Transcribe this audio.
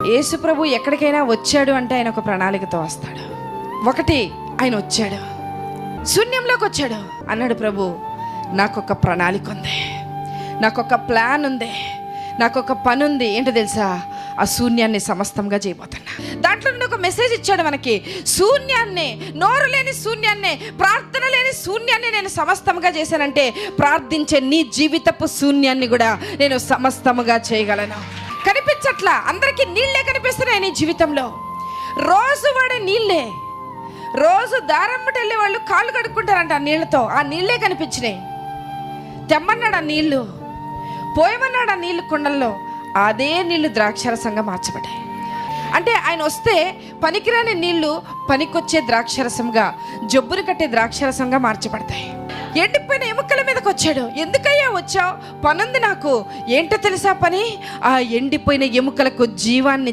యేసు ప్రభు ఎక్కడికైనా వచ్చాడు అంటే ఆయన ఒక ప్రణాళికతో వస్తాడు. ఒకటి, ఆయన వచ్చాడు, శూన్యంలోకి వచ్చాడు. అన్నాడు ప్రభు, నాకొక ప్రణాళిక ఉంది, నాకొక ప్లాన్ ఉంది, నాకొక పని ఉంది. ఏంటో తెలుసా? ఆ శూన్యాన్ని సమస్తంగా చేయబోతున్నా. దాంట్లో నుండి ఒక మెసేజ్ ఇచ్చాడు మనకి. శూన్యాన్ని, నోరు లేని శూన్యాన్ని, ప్రార్థన లేని శూన్యాన్ని నేను సమస్తముగా చేశానంటే, ప్రార్థించే నీ జీవితపు శూన్యాన్ని కూడా నేను సమస్తముగా చేయగలను. కనిపించట్లా, అందరికీ నీళ్ళే కనిపిస్తున్నాయి నీ జీవితంలో. రోజు వాడే నీళ్ళే. రోజు దారమ్మటి వెళ్ళి వాళ్ళు కాళ్ళు కడుక్కుంటారంట ఆ నీళ్ళతో. ఆ నీళ్ళే కనిపించినాయి. తెమ్మన్నాడు ఆ నీళ్లు, పోయమన్నాడు ఆ నీళ్ళు కుండల్లో. అదే నీళ్లు ద్రాక్షరసంగా మార్చబడ్డాయి. అంటే ఆయన వస్తే పనికిరాని నీళ్లు పనికొచ్చే ద్రాక్షరసంగా, జబ్బుని కట్టే ద్రాక్షరసంగా మార్చబడతాయి. ఎండిపోయిన ఎముకల మీదకి వచ్చాడు. ఎందుకయ్యా వచ్చావు? పనుంది నాకు. ఏంటో తెలుసా పని? ఆ ఎండిపోయిన ఎముకలకు జీవాన్ని